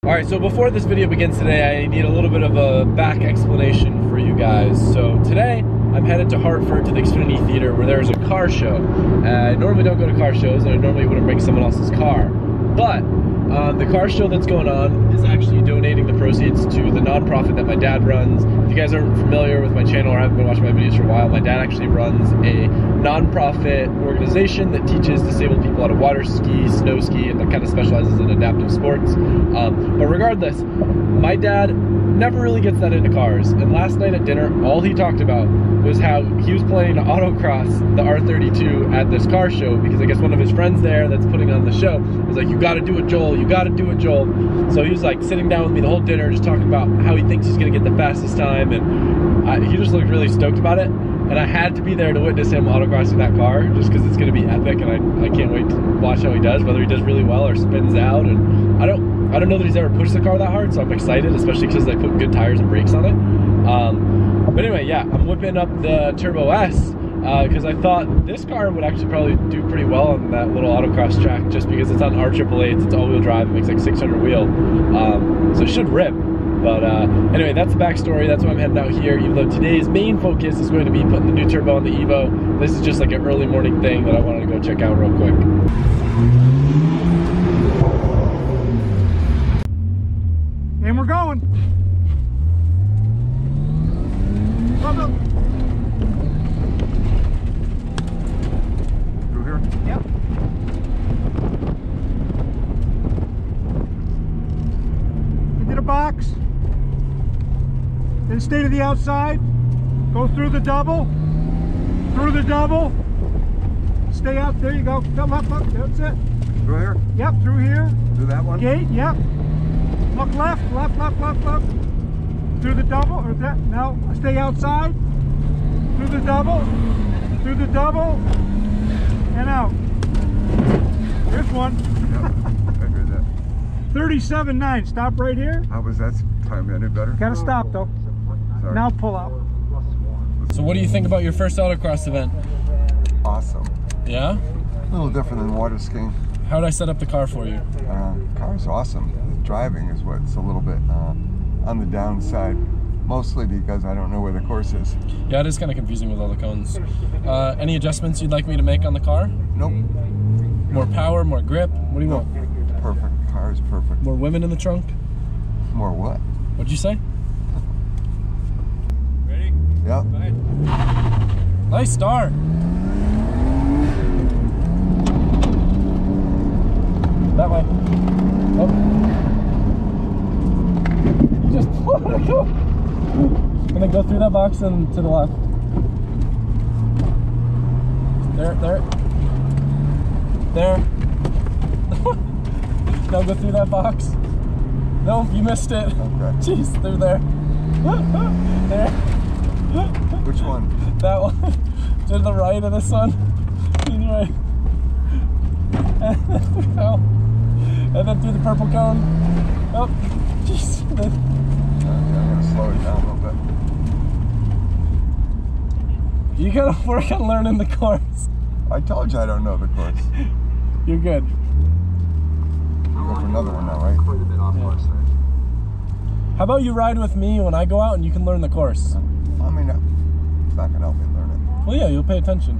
Alright, so before this video begins today, I need a little bit of a back explanation for you guys. So today, I'm headed to Hartford to the Xfinity Theater where there's a car show. I normally don't go to car shows, and I normally wouldn't bring someone else's car. But the car show that's going on is actually donating the proceeds to the nonprofit that my dad runs. If you guys aren't familiar with my channel or haven't been watching my videos for a while, my dad actually runs a nonprofit organization that teaches disabled people how to water ski, snow ski, and that kind of specializes in adaptive sports. But regardless, my dad never really gets that into cars. And last night at dinner, all he talked about was how he was playing autocross, the R32, at this car show, because I guess one of his friends there that's putting on the show was like, you gotta do it, Joel, you gotta do it, Joel. So he was like sitting down with me the whole dinner, just talking about how he thinks he's gonna get the fastest time, and he just looked really stoked about it. And I had to be there to witness him autocrossing that car, just because it's gonna be epic, and I can't wait to watch how he does, whether he does really well or spins out. And I don't know that he's ever pushed the car that hard, so I'm excited, especially because they put good tires and brakes on it. But anyway, yeah, I'm whipping up the Turbo S because I thought this car would actually probably do pretty well on that little autocross track, just because it's on R888, it's all-wheel drive, it makes like 600 wheel, so it should rip. But anyway, that's the backstory. That's why I'm heading out here, even though today's main focus is going to be putting the new turbo on the Evo. This is just like an early morning thing that I wanted to go check out real quick. And we're going. Through here? Yep. Into the box. Then stay to the outside. Go through the double. Through the double. Stay out. There you go. Come up. That's it. Through here? Yep. Through here. Through that one? Gate. Yep. Look left. Left. Through the double. Or that. No. Stay outside. Through the double. Through the double. And out. There's one. Yep. I heard that. 37.9. Stop right here. How was that time? Any better? Gotta stop though. Sorry. Now pull out. So what do you think about your first autocross event? Awesome. Yeah? A little different than water skiing. How did I set up the car for you? Car's awesome. The driving is what's a little bit on the downside, mostly because I don't know where the course is. Yeah, it is kind of confusing with all the cones. Any adjustments you'd like me to make on the car? Nope. More power, more grip? What do you want? Perfect. Car is perfect. More women in the trunk? More what? What'd you say? Ready? Yep. Nice start. That way. Oh. You just go. And then go through that box and to the left. There. Now go through that box. No, you missed it. Okay. Jeez, through there. There. Which one? That one. To the right of this one. To the right. And then through the purple cone. Oh, jeez. I'm gonna slow it down a little bit. You gotta work on learning the course. I told you I don't know the course. You're good. Go for another one now, right? Quite a bit off course there. How about you ride with me when I go out and you can learn the course? I mean, it's not gonna help me learn it. Well, yeah, you'll pay attention.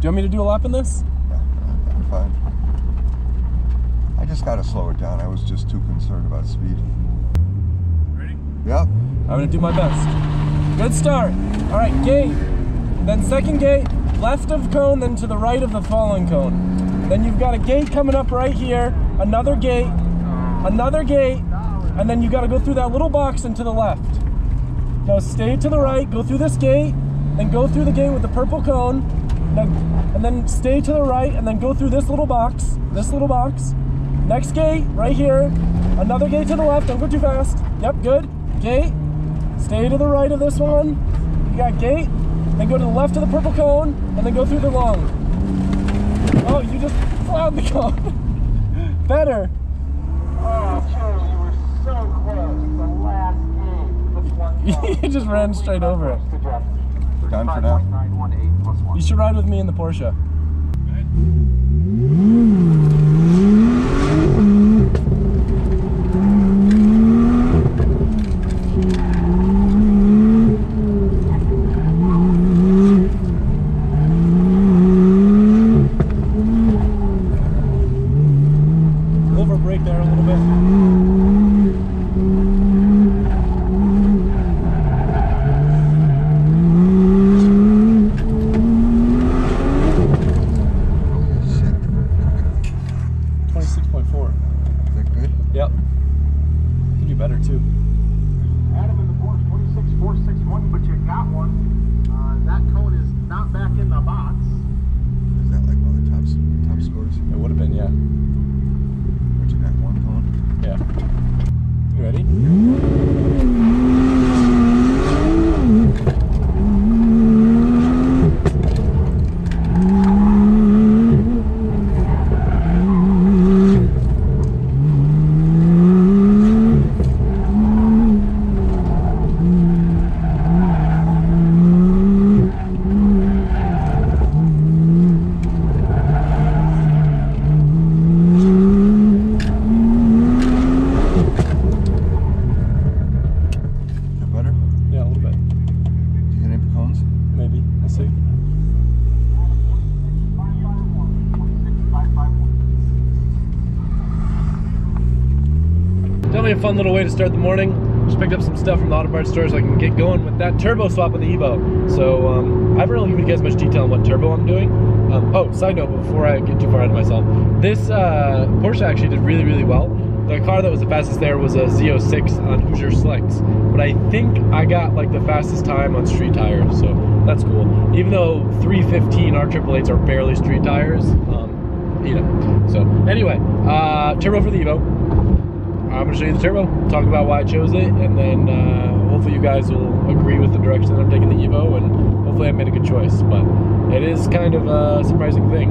Do you want me to do a lap in this? Yeah, I'm fine. I just gotta slow it down. I was just too concerned about speed. Ready? Yep. I'm gonna do my best. Good start. All right, gate. Then second gate, left of cone, then to the right of the falling cone. Then you've got a gate coming up right here, another gate, and then you gotta go through that little box and to the left. Now stay to the right, go through this gate, then go through the gate with the purple cone, and then stay to the right, and then go through this little box. Next gate, right here, another gate to the left, don't go too fast. Yep, good, gate, stay to the right of this one, you got gate, then go to the left of the purple cone, and then go through the long. Oh, you just plowed the cone. Better. Oh, Charlie, you were so close. The last game. This one. You just ran straight over it. Good job. Done for now. 35.918 plus 1. You should ride with me in the Porsche. better too. Adam in the Porsche 26461, but you got one. That cone is not back in the box. Is that like one of the top scores? It would have been, yeah. But you got one cone? Yeah. You ready? Definitely a fun little way to start the morning. Just picked up some stuff from the auto parts store so I can get going with that turbo swap on the Evo. So I haven't really given you guys much detail on what turbo I'm doing. Oh, side note, before I get too far ahead of myself, this Porsche actually did really, really well. The car that was the fastest there was a Z06 on Hoosier Slicks, but I think I got like the fastest time on street tires, so that's cool. Even though 315 R888s are barely street tires, you know. So anyway, turbo for the Evo. I'm gonna show you the turbo, talk about why I chose it, and then hopefully you guys will agree with the direction that I'm taking the Evo, and hopefully I made a good choice. But it is kind of a surprising thing,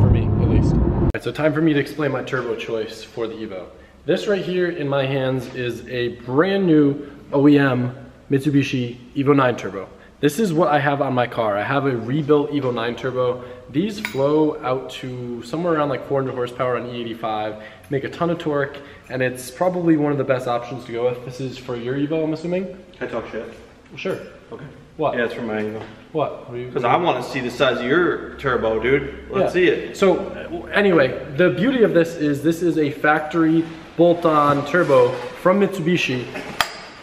for me at least. Alright, so time for me to explain my turbo choice for the Evo. This right here in my hands is a brand new OEM Mitsubishi Evo 9 turbo. This is what I have on my car. I have a rebuilt Evo 9 turbo. These flow out to somewhere around like 400 horsepower on E85, make a ton of torque, and it's probably one of the best options to go with. This is for your Evo, I'm assuming? Can I talk shit? Sure. Okay. What? Yeah, it's for my Evo. What? Because I want to see the size of your turbo, dude. Let's see it. So anyway, the beauty of this is a factory bolt-on turbo from Mitsubishi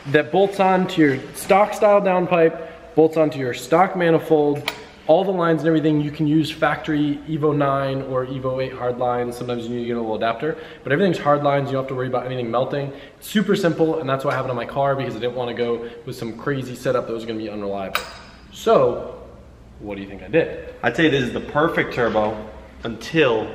that bolts on to your stock style downpipe, bolts onto your stock manifold, all the lines and everything. You can use factory Evo 9 or Evo 8 hard lines. Sometimes you need to get a little adapter, but everything's hard lines. You don't have to worry about anything melting. It's super simple, and that's why I have it on my car, because I didn't want to go with some crazy setup that was going to be unreliable. So, what do you think I did? I'd say this is the perfect turbo until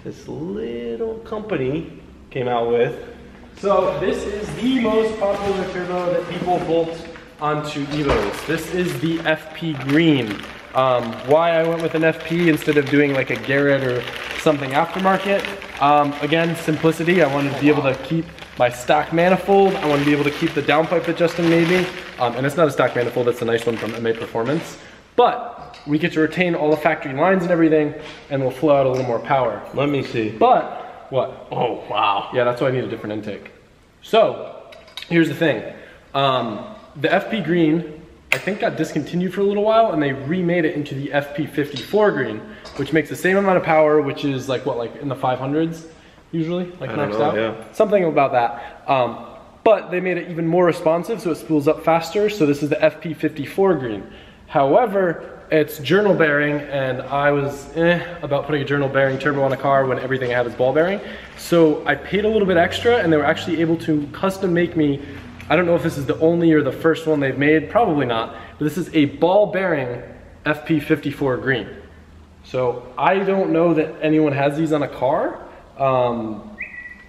this little company came out with. So this is the most popular turbo that people bolt onto Evos. This is the FP Green. Why I went with an FP instead of doing like a Garrett or something aftermarket. Again, simplicity. I wanted to be able to keep my stock manifold. I want to be able to keep the downpipe that Justin made me. And it's not a stock manifold, it's a nice one from MA Performance. But we get to retain all the factory lines and everything, and we'll flow out a little more power. Let me see. But, what? Oh, wow. Yeah, that's why I need a different intake. So, here's the thing. The FP Green, I think, got discontinued for a little while, and they remade it into the FP54 Green, which makes the same amount of power, which is like what, like in the 500s usually, like maxed out? Yeah. Something about that. But they made it even more responsive, so it spools up faster. So this is the FP54 Green. However, it's journal bearing, and I was about putting a journal bearing turbo on a car when everything I have is ball bearing. So I paid a little bit extra, and they were actually able to custom make me, I don't know if this is the only or the first one they've made, probably not, but this is a ball bearing FP54 Green. So I don't know that anyone has these on a car,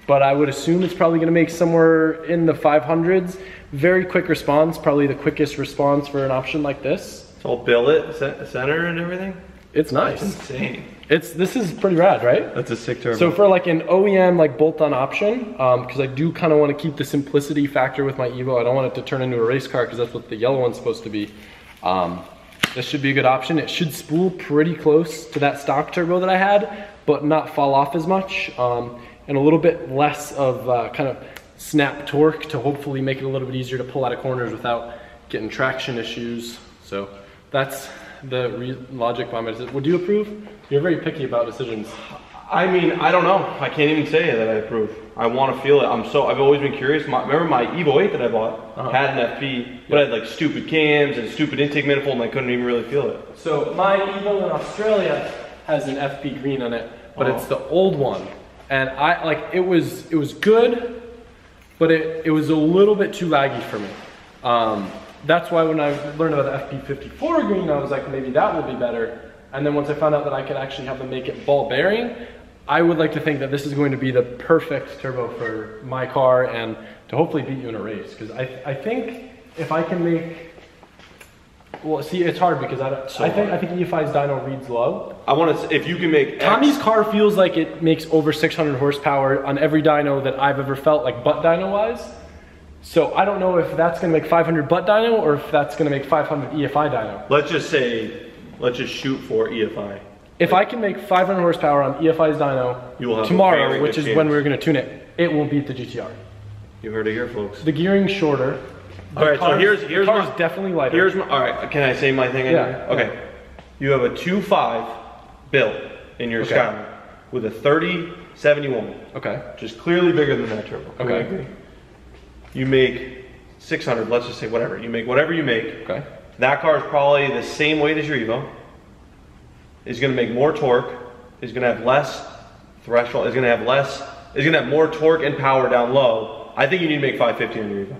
but I would assume it's probably gonna make somewhere in the 500s. Very quick response, probably the quickest response for an option like this. It's all billet, center and everything? It's nice. That's insane. This is pretty rad, right? That's a sick turbo. So for like an OEM like bolt-on option, because I do kind of want to keep the simplicity factor with my Evo. I don't want it to turn into a race car because that's what the yellow one's supposed to be. This should be a good option. It should spool pretty close to that stock turbo that I had, but not fall off as much, and a little bit less of kind of snap torque to hopefully make it a little bit easier to pull out of corners without getting traction issues. So that's the logic behind my decision. Would you approve? You're very picky about decisions. I mean, I don't know. I can't even say that I approve. I want to feel it. I've always been curious. Remember my Evo 8 that I bought had an FP, but I had like stupid cams and stupid intake manifold, and I couldn't even really feel it. So my Evo in Australia has an FP Green on it, but it's the old one. And it was good, but it was a little bit too laggy for me. That's why when I learned about the FP54 green, I was like, maybe that will be better. And then once I found out that I could actually have them make it ball bearing, I would like to think that this is going to be the perfect turbo for my car and to hopefully beat you in a race. Because I think if I can make, well, see, it's hard because I think EFI's dyno reads low. I want to, if you can make Tommy's car feels like it makes over 600 horsepower on every dyno that I've ever felt, like butt dyno wise. So I don't know if that's going to make 500 butt dyno or if that's going to make 500 EFI dyno. Let's just say, let's just shoot for EFI. If I can make 500 horsepower on EFI's dyno tomorrow, which is when we're going to tune it, it will beat the GTR. You heard it here, folks. The gearing's shorter. All right, so here's the car's definitely lighter. Here's my, all right, can I say my thing? Yeah. Okay. You have a 2.5 built in your Skyline with a 3071. Okay. Which is clearly bigger than that turbo. Okay. You make 600, let's just say whatever. You make whatever you make. Okay. That car is probably the same weight as your Evo. Is going to make more torque. Is going to have less threshold. Is going to have more torque and power down low. I think you need to make 550 on your Evo.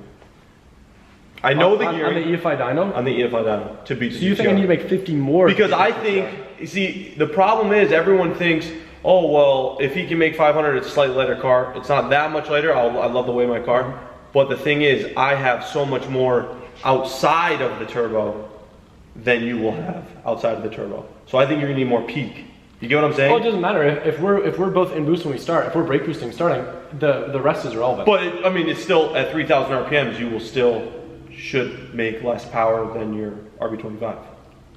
I know the gearing. On the EFI dyno? On the EFI dyno to beat the GTR. So you think I need to make 50 more? Because I think, you see, the problem is everyone thinks, oh, well, if he can make 500, it's a slightly lighter car. It's not that much lighter. I love the way my car. But the thing is, I have so much more outside of the turbo than you will have outside of the turbo. So I think you're gonna need more peak. You get what I'm saying? Oh, it doesn't matter if we're both in boost when we start. If we're brake boosting starting, the rest is irrelevant. But I mean, it's still at 3,000 RPMs. You will still should make less power than your RB25.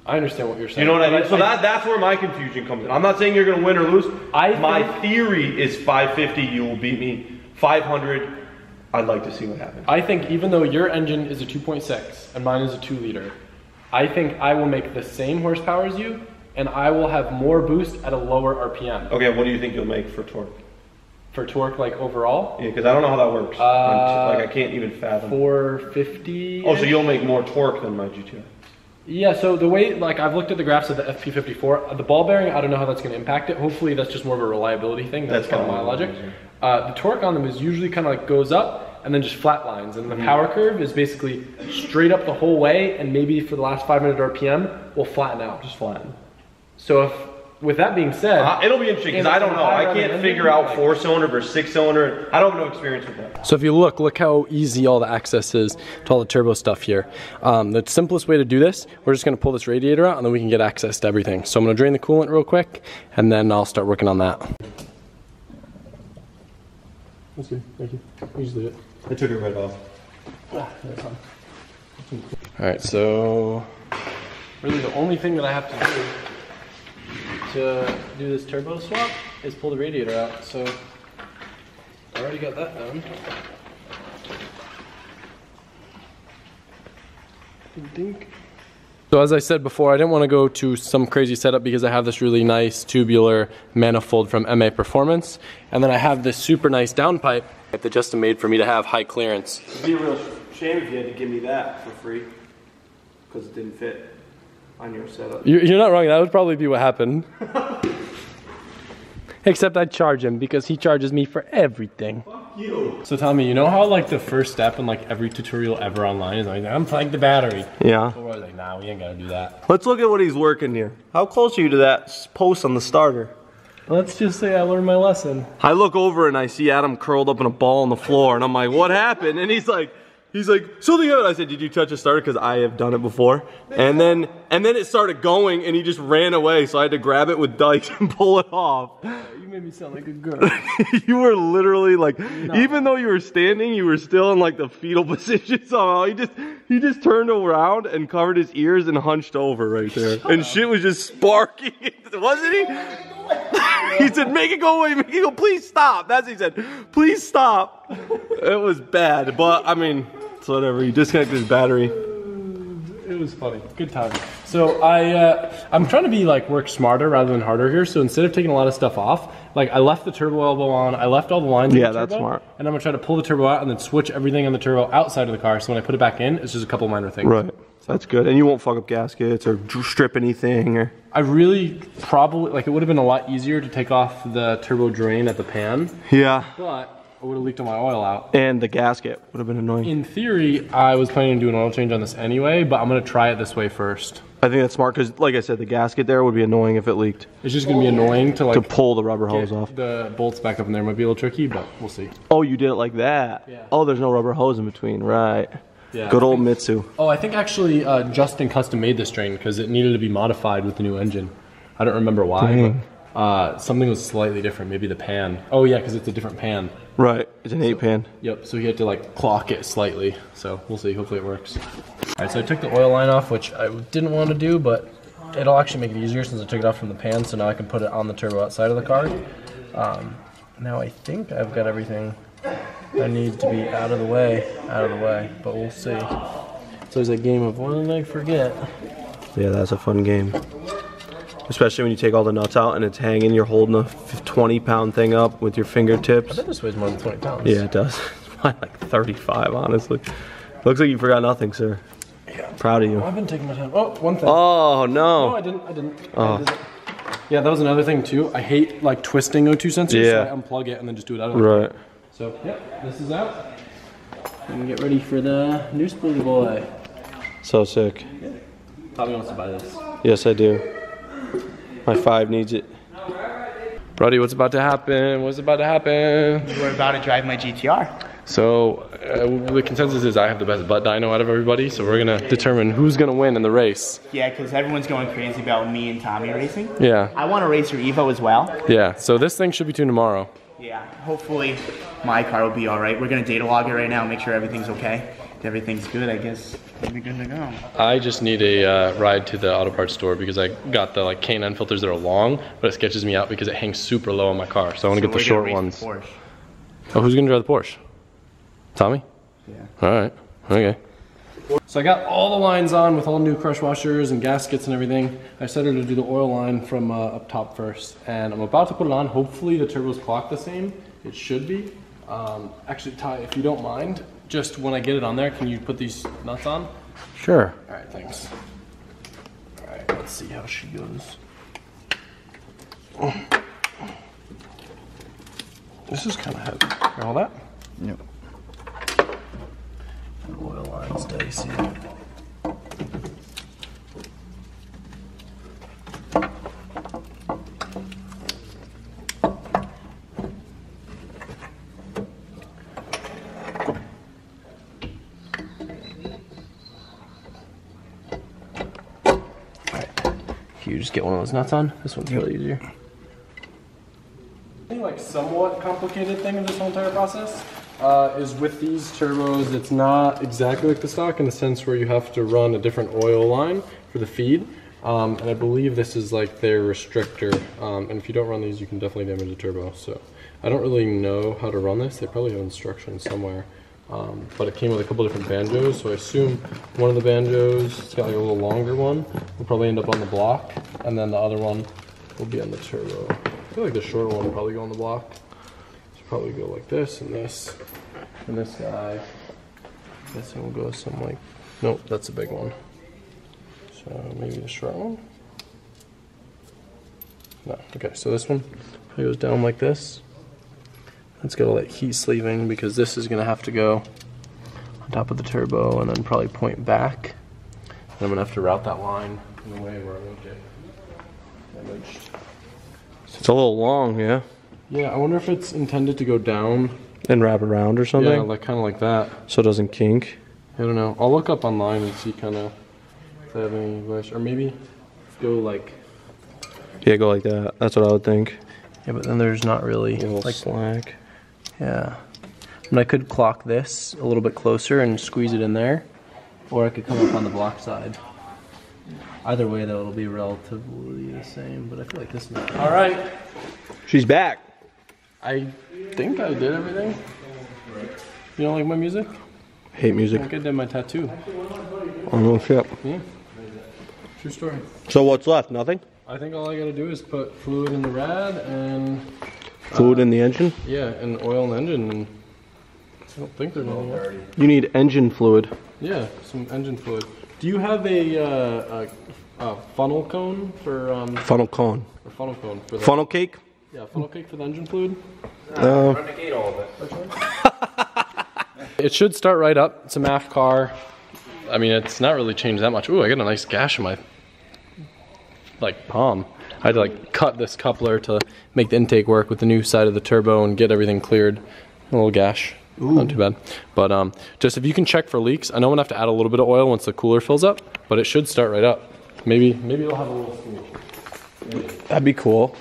I understand what you're saying. You know what I mean? So that's where my confusion comes in. I'm not saying you're gonna win or lose. My theory is 550. You will beat me. 500. I'd like to see what happens. I think even though your engine is a 2.6 and mine is a 2 liter, I think I will make the same horsepower as you and I will have more boost at a lower RPM. Okay, what do you think you'll make for torque? For torque, like overall? Yeah, because I don't know how that works. Like I can't even fathom. 450. Oh, so you'll make more torque than my GTR. Yeah, so the way, like I've looked at the graphs of the FP54, the ball bearing, I don't know how that's going to impact it. Hopefully that's just more of a reliability thing. That's kind of my logic. The torque on them is usually kind of like goes up and then just flat lines. And the power curve is basically straight up the whole way, and maybe for the last 500 RPM, will flatten out. Just flatten. So if, with that being said, it'll be interesting because I don't know. I can't figure out 4-cylinder versus 6-cylinder. I don't have no experience with that. So if you look how easy all the access is to all the turbo stuff here. The simplest way to do this, we're just gonna pull this radiator out and then we can get access to everything. So I'm gonna drain the coolant real quick and then I'll start working on that. That's good, thank you. You just leave it. I took it right off. That's fine. All right, so really the only thing that I have to do this turbo swap is pull the radiator out. So I already got that done. So as I said before, I didn't want to go to some crazy setup because I have this really nice tubular manifold from MA Performance, and then I have this super nice downpipe that Justin made for me to have high clearance. It'd be a real shame if you had to give me that for free because it didn't fit on your setup. You're not wrong, that would probably be what happened. Except I'd charge him because he charges me for everything. Fuck you. So Tommy, you know how like the first step in like every tutorial ever online is like, unplug the battery. Yeah. So I was like, nah, we ain't gotta do that. Let's look at what he's working here. How close are you to that post on the starter? Let's just say I learned my lesson. I look over and I see Adam curled up in a ball on the floor and I'm like, what happened? And he's like, something happened. I said, did you touch a starter? Because I have done it before. And then it started going and he just ran away. So I had to grab it with dikes and pull it off. You made me sound like a girl. You were literally like, even though you were standing, you were still in like the fetal position somehow. He just turned around and covered his ears and hunched over right there. And shit was just sparking, wasn't he? He said, make it go away, make it go, please stop. That's what he said, please stop. It was bad, but I mean, it's whatever. He disconnected his battery. It was funny, good time. So I'm trying to be like work smarter rather than harder here. So instead of taking a lot of stuff off, like I left the turbo elbow on, I left all the lines in the turbo, that's smart. And I'm gonna try to pull the turbo out and then switch everything on the turbo outside of the car. So when I put it back in, it's just a couple minor things. Right, that's good. And you won't fuck up gaskets or strip anything or... I really probably, like it would have been a lot easier to take off the turbo drain at the pan. Yeah. But it would have leaked all my oil out. And the gasket would have been annoying. In theory, I was planning to do an oil change on this anyway, but I'm gonna try it this way first. I think that's smart because, like I said, the gasket there would be annoying if it leaked. It's just gonna be annoying to like Pull the rubber hose off. The bolts back up in there might be a little tricky, but we'll see. Oh, you did it like that? Yeah. Oh, there's no rubber hose in between, right? Yeah. Good old Mitsu. Oh, I think actually Justin custom made this drain because it needed to be modified with the new engine. I don't remember why, but something was slightly different. Maybe the pan. Oh yeah, because it's a different pan. Right, it's an 8-pan. Yep, so he had to like clock it slightly. So we'll see, hopefully it works. All right, so I took the oil line off, which I didn't want to do, but it'll actually make it easier since I took it off from the pan, so now I can put it on the turbo outside of the car. Now I think I've got everything I need to be out of the way, but we'll see. It's always a game of what did I forget? Yeah, that's a fun game. Especially when you take all the nuts out and it's hanging, you're holding a 20-pound thing up with your I fingertips. bet this weighs more than 20 pounds. Yeah, it does. It's probably like 35, honestly. Looks like you forgot nothing, sir. Yeah. Proud of you. I've been taking my time. Oh, one thing. Oh, no. No, I didn't. I didn't. Yeah, that was another thing too. I hate like twisting O2 sensors, Yeah. so I unplug it and then just do it out of Right. So, yep, this is out. And get ready for the new spoolie boy. So sick. Tommy wants to buy this. Yes, I do. My 5 needs it. Brody, what's about to happen? What's about to happen? We're about to drive my GTR. So, the consensus is I have the best butt dyno out of everybody, so we're gonna determine who's gonna win in the race. Yeah, because everyone's going crazy about me and Tommy racing. Yeah, I want to race your Evo as well. yeah. So this thing should be tuned tomorrow. Yeah, hopefully my car will be all right. We're going to data log it right now, make sure everything's okay. If everything's good, I guess we'll be good to go. I just need a ride to the auto parts store because I got the like K9 filters that are long, but it sketches me out because it hangs super low on my car. So I want to get the short ones. Oh, who's gonna drive the Porsche? Tommy? Yeah. All right. Okay. So I got all the lines on with all new crush washers and gaskets and everything. I set her to do the oil line from up top first, and I'm about to put it on. Hopefully the turbo's clocked the same. It should be. Actually, Ty, if you don't mind, just when I get it on there, can you put these nuts on? Sure. All right, thanks. All right, let's see how she goes. This is kind of heavy. Hear all that? Yep. Oil line, steady seal. Can you just get one of those nuts on? This one's really easier. I think like somewhat complicated thing in this whole entire process is with these turbos, it's not exactly like the stock in the sense where you have to run a different oil line for the feed. And I believe this is like their restrictor. And if you don't run these, you can definitely damage the turbo. So I don't really know how to run this. They probably have instructions somewhere. But it came with a couple different banjos, so I assume one of the banjos, it's got like a little longer one, will probably end up on the block, and then the other one will be on the turbo. I feel like the shorter one will probably go on the block. So probably go like this, and this guy. I guess it will go some like, nope, that's a big one. So maybe the short one? No, okay, so this one probably goes down like this. Let's get all that heat sleeving because this is going to have to go on top of the turbo and then probably point back. And I'm going to have to route that line in a way where I won't get damaged. It's a little long, yeah. Yeah, I wonder if it's intended to go down. And wrap around or something? Yeah, like kind of like that. So it doesn't kink? I don't know. I'll look up online and see kind of if they have any wish. Or maybe go like... Yeah, go like that. That's what I would think. Yeah, but then there's not really A little like slack. Yeah. And I could clock this a little bit closer and squeeze it in there. Or I could come up on the block side. Either way though, it'll be relatively the same, but I feel like this is... Alright. She's back. I think I did everything. You don't like my music? Hate I music. think I did my tattoo. Oh no shit. Yeah. True story. So what's left? Nothing? I think all I gotta do is put fluid in the rad and... Fluid in the engine? Yeah, and oil in the engine, and I don't think there's anything else. You need engine fluid. Yeah, some engine fluid. Do you have a funnel cone for Funnel cone. or funnel cone for the Funnel cake? Yeah, funnel cake for the engine fluid? Renegade all of it. It should start right up. It's a MAF car. I mean, it's not really changed that much. Ooh, I got a nice gash in my palm. I had to cut this coupler to make the intake work with the new side of the turbo and get everything cleared. A little gash. Ooh. Not too bad. But just if you can check for leaks, I know I'm gonna have to add a little bit of oil once the cooler fills up, but it should start right up. Maybe it'll have a little squeak. That'd be cool.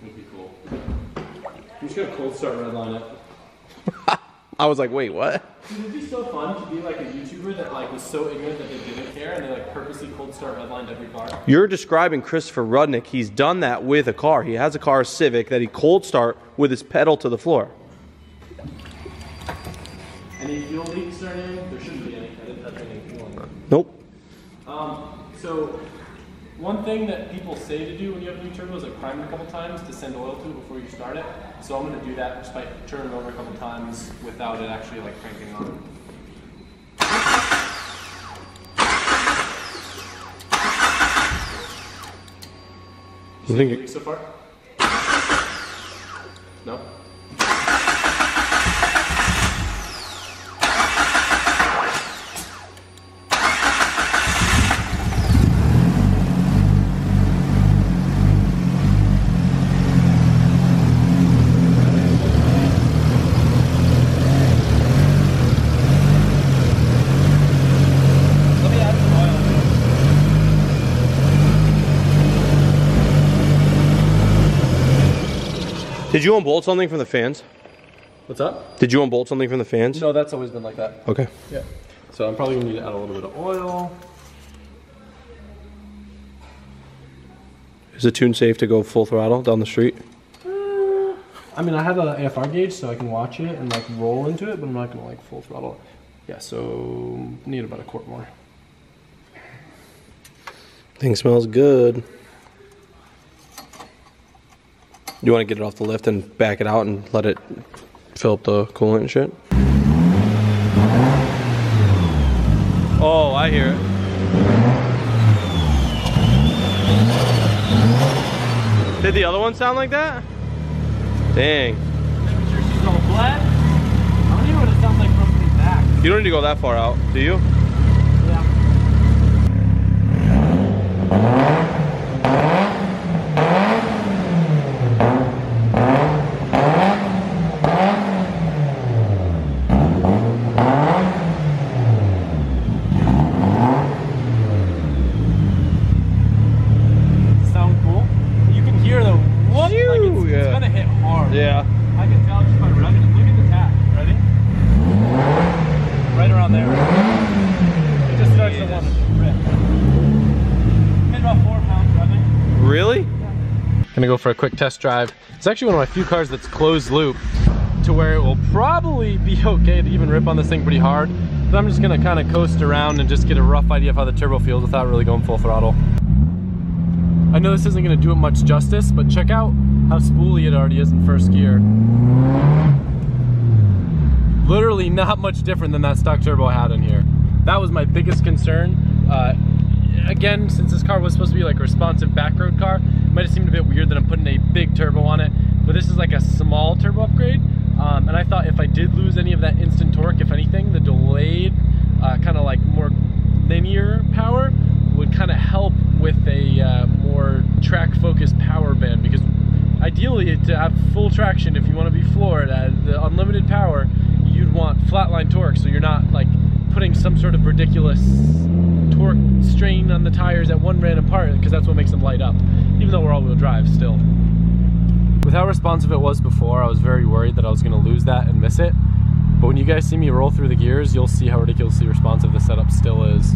That'd be cool. I'm just gonna cold start redline it. I was like, wait, what? Dude, it'd be so fun to be like a YouTuber that was so ignorant that they didn't care and they purposely cold start redlined every car. You're describing Christopher Rudnick. He's done that with a car. He has a car, a Civic, that he cold start with his pedal to the floor. Any fuel leaks or anything? There shouldn't be any. I didn't touch any fuel. Nope. So one thing that people say to do when you have a new turbo is prime it a couple times to send oil to it before you start it. So I'm going to do that just by turning it over a couple times without it actually cranking on. You think it so far? No? Did you unbolt something from the fans? What's up? Did you unbolt something from the fans? No, that's always been like that. Okay. Yeah. So I'm probably going to need to add a little bit of oil. Is the tune safe to go full throttle down the street? I mean, I have an AFR gauge so I can watch it and roll into it, but I'm not going to full throttle. Yeah, so need about a quart more. Thing smells good. You want to get it off the lift and back it out and let it fill up the coolant and shit? Oh, I hear it. Did the other one sound like that? Dang. Temperature, she's all flat. I don't even know what it sounds like from the back. You don't need to go that far out, do you? Yeah. Yeah. I can tell just by revving it. Look at the tap. Ready? Right around there. It just starts to want to rip. Hit about 4 pounds revving. Really? Gonna go for a quick test drive. It's actually one of my few cars that's closed loop to where it will probably be okay to even rip on this thing pretty hard. But I'm just gonna kind of coast around and just get a rough idea of how the turbo feels without really going full throttle. I know this isn't gonna do it much justice, but check out how spooly it already is in first gear. Literally not much different than that stock turbo I had in here. That was my biggest concern. Again, since this car was supposed to be a responsive backroad car, it might have seemed a bit weird that I'm putting a big turbo on it, but this is a small turbo upgrade. And I thought if I did lose any of that instant torque, if anything, the delayed, kind of more linear power would kind of help with a more track-focused power band, because ideally to have full traction, if you want to be floored at the unlimited power, you'd want flatline torque, so you're not putting some sort of ridiculous torque strain on the tires at one random part, because that's what makes them light up, even though we're all-wheel drive still. With how responsive it was before, I was very worried that I was going to lose that and miss it, but when you guys see me roll through the gears, you'll see how ridiculously responsive the setup still is.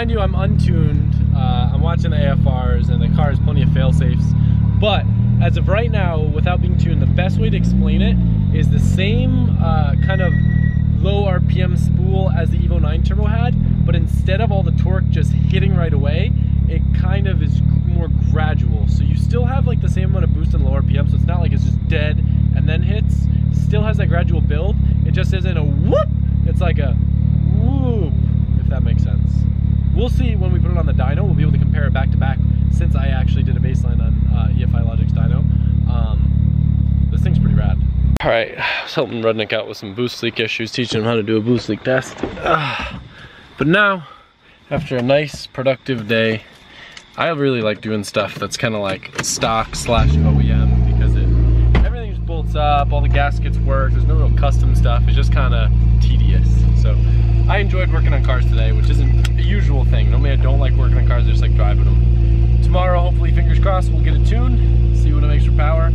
mind you, I'm untuned. I'm watching the AFRs and the car has plenty of fail safes. But as of right now, without being tuned, the best way to explain it is the same kind of low RPM spool as the Evo 9 Turbo had, but instead of all the torque just hitting right away, it kind of is more gradual. So you still have like the same amount of boost and low RPM, so it's not like it's just dead and then hits. Still has that gradual build. It just isn't a whoop, it's like a whoop, if that makes sense. We'll see when we put it on the dyno. We'll be able to compare it back to back since I actually did a baseline on EFI Logic's dyno. This thing's pretty rad. All right, I was helping Rudnick out with some boost leak issues, teaching him how to do a boost leak test. But now, after a nice, productive day, I really like doing stuff that's kind of like stock / OEM because everything just bolts up, all the gaskets work, there's no real custom stuff, it's just kind of tedious. So I enjoyed working on cars today, which isn't a usual thing. Normally I don't like working on cars, I just like driving them. Tomorrow, hopefully, fingers crossed, we'll get it tuned, see what it makes for power.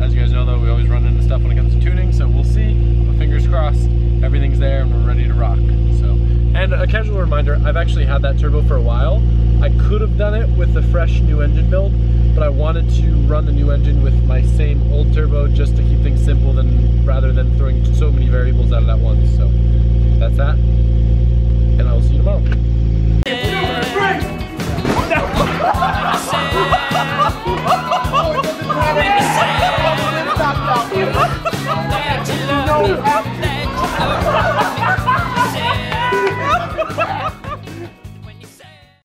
As you guys know though, we always run into stuff when it comes to tuning, so we'll see, but fingers crossed, everything's there and we're ready to rock. So, and a casual reminder, I've actually had that turbo for a while. I could have done it with the fresh new engine build, but I wanted to run the new engine with my same old turbo just to keep things simple rather than throwing so many variables out of that once. So that's that, and I will see you tomorrow. Stop.